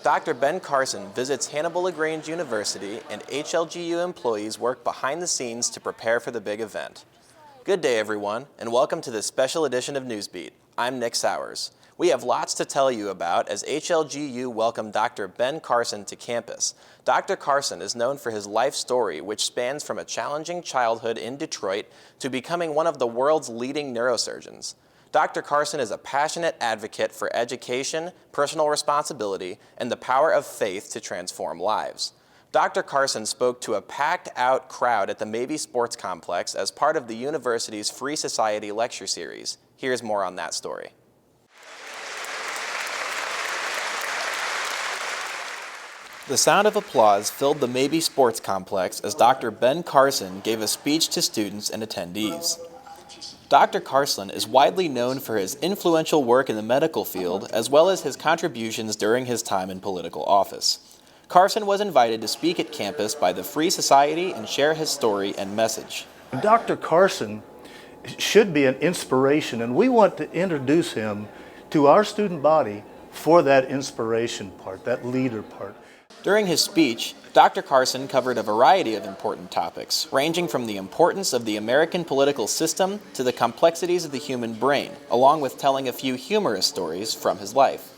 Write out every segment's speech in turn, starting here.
Dr. Ben Carson visits Hannibal-LaGrange University and HLGU employees work behind the scenes to prepare for the big event. Good day everyone, and welcome to this special edition of Newsbeat. I'm Nick Sowers. We have lots to tell you about as HLGU welcomed Dr. Ben Carson to campus. Dr. Carson is known for his life story, which spans from a challenging childhood in Detroit to becoming one of the world's leading neurosurgeons. Dr. Carson is a passionate advocate for education, personal responsibility, and the power of faith to transform lives. Dr. Carson spoke to a packed-out crowd at the Mabee Sports Complex as part of the university's Free Society lecture series. Here's more on that story. The sound of applause filled the Mabee Sports Complex as Dr. Ben Carson gave a speech to students and attendees. Dr. Carson is widely known for his influential work in the medical field as well as his contributions during his time in political office. Carson was invited to speak at campus by the Free Society and share his story and message. Dr. Carson should be an inspiration, and we want to introduce him to our student body for that inspiration part, that leader part. During his speech, Dr. Carson covered a variety of important topics, ranging from the importance of the American political system to the complexities of the human brain, along with telling a few humorous stories from his life.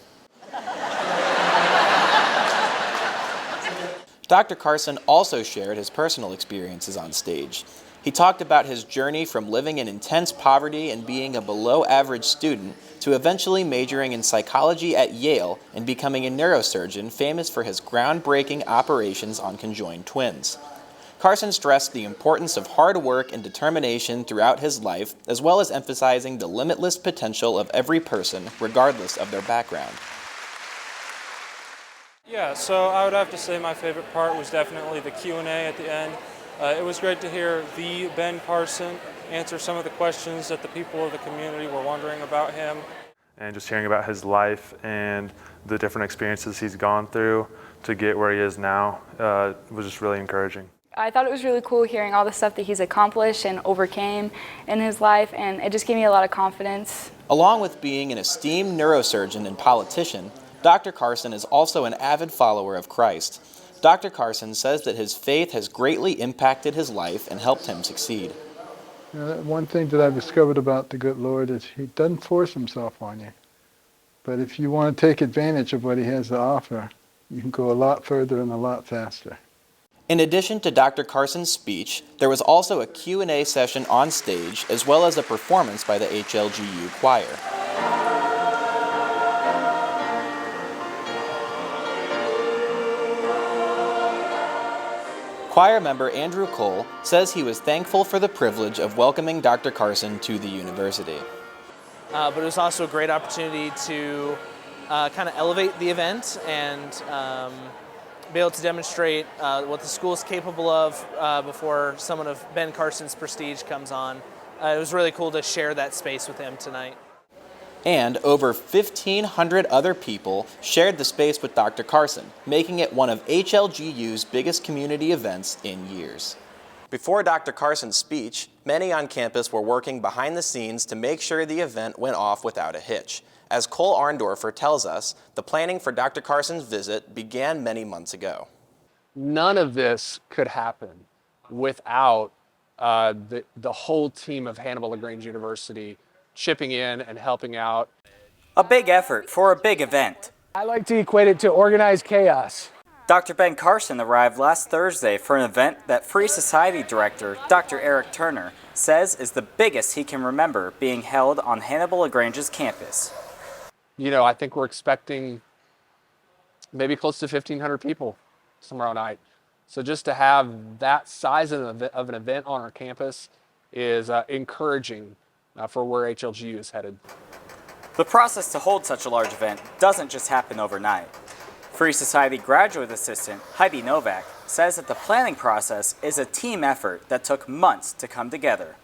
Dr. Carson also shared his personal experiences on stage. He talked about his journey from living in intense poverty and being a below-average student to eventually majoring in psychology at Yale and becoming a neurosurgeon famous for his groundbreaking operations on conjoined twins. Carson stressed the importance of hard work and determination throughout his life, as well as emphasizing the limitless potential of every person, regardless of their background. Yeah, so I would have to say my favorite part was definitely the Q&A at the end. It was great to hear the Ben Carson answer some of the questions that the people of the community were wondering about him. And just hearing about his life and the different experiences he's gone through to get where he is now was just really encouraging. I thought it was really cool hearing all the stuff that he's accomplished and overcame in his life, and it just gave me a lot of confidence. Along with being an esteemed neurosurgeon and politician, Dr. Carson is also an avid follower of Christ. Dr. Carson says that his faith has greatly impacted his life and helped him succeed. You know, one thing that I've discovered about the good Lord is he doesn't force himself on you. But if you want to take advantage of what he has to offer, you can go a lot further and a lot faster. In addition to Dr. Carson's speech, there was also a Q&A session on stage as well as a performance by the HLGU choir. Choir member Andrew Cole says he was thankful for the privilege of welcoming Dr. Carson to the university. But it was also a great opportunity to kind of elevate the event and be able to demonstrate what the school is capable of before someone of Ben Carson's prestige comes on. It was really cool to share that space with him tonight. And over 1,500 other people shared the space with Dr. Carson, making it one of HLGU's biggest community events in years. Before Dr. Carson's speech, many on campus were working behind the scenes to make sure the event went off without a hitch. As Cole Arndorfer tells us, the planning for Dr. Carson's visit began many months ago. None of this could happen without the whole team of Hannibal-LaGrange University chipping in and helping out. A big effort for a big event. I like to equate it to organized chaos. Dr. Ben Carson arrived last Thursday for an event that Free Society Director Dr. Eric Turner says is the biggest he can remember being held on Hannibal-LaGrange's campus. You know, I think we're expecting maybe close to 1,500 people tomorrow night. So just to have that size of an event on our campus is encouraging for where HLGU is headed. The process to hold such a large event doesn't just happen overnight. Free Society graduate assistant Heidi Novak says that the planning process is a team effort that took months to come together.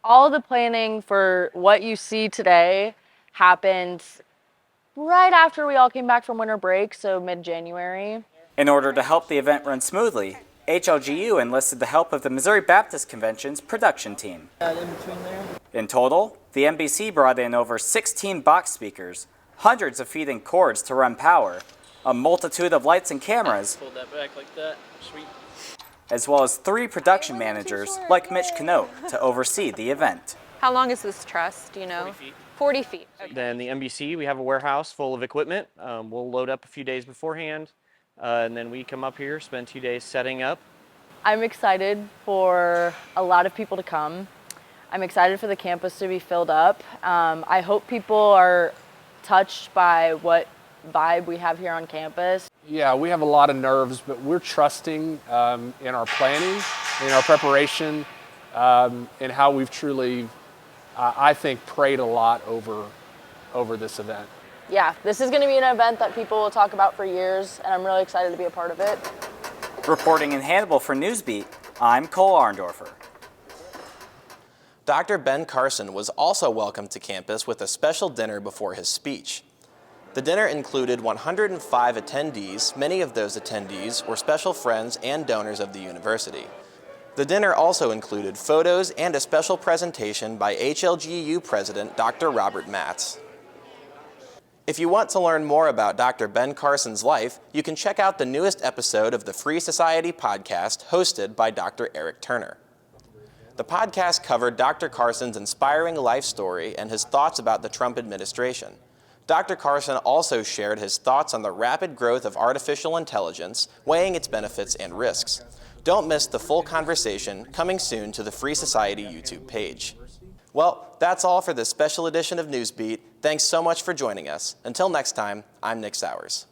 All the planning for what you see today happened right after we all came back from winter break, so mid-January. In order to help the event run smoothly, HLGU enlisted the help of the Missouri Baptist Convention's production team. In total, the MBC brought in over 16 box speakers, hundreds of feet in cords to run power, a multitude of lights and cameras, Hold that back like that. Sweet. as well as 3 production managers like Mitch Knote to oversee the event. How long is this truss, do you know? 40 feet. 40 feet. Okay. Then the NBC, we have a warehouse full of equipment. We'll load up a few days beforehand, and then we come up here, spend 2 days setting up. I'm excited for a lot of people to come. I'm excited for the campus to be filled up. I hope people are touched by what vibe we have here on campus. Yeah, we have a lot of nerves, but we're trusting in our planning, in our preparation, and how we've truly, I think, prayed a lot over this event. Yeah, this is going to be an event that people will talk about for years, and I'm really excited to be a part of it. Reporting in Hannibal for Newsbeat, I'm Cole Arndorfer. Dr. Ben Carson was also welcomed to campus with a special dinner before his speech. The dinner included 105 attendees. Many of those attendees were special friends and donors of the university. The dinner also included photos and a special presentation by HLGU President Dr. Robert Matz. If you want to learn more about Dr. Ben Carson's life, you can check out the newest episode of the Free Society podcast hosted by Dr. Eric Turner. The podcast covered Dr. Carson's inspiring life story and his thoughts about the Trump administration. Dr. Carson also shared his thoughts on the rapid growth of artificial intelligence, weighing its benefits and risks. Don't miss the full conversation coming soon to the Free Society YouTube page. Well, that's all for this special edition of Newsbeat. Thanks so much for joining us. Until next time, I'm Nick Sowers.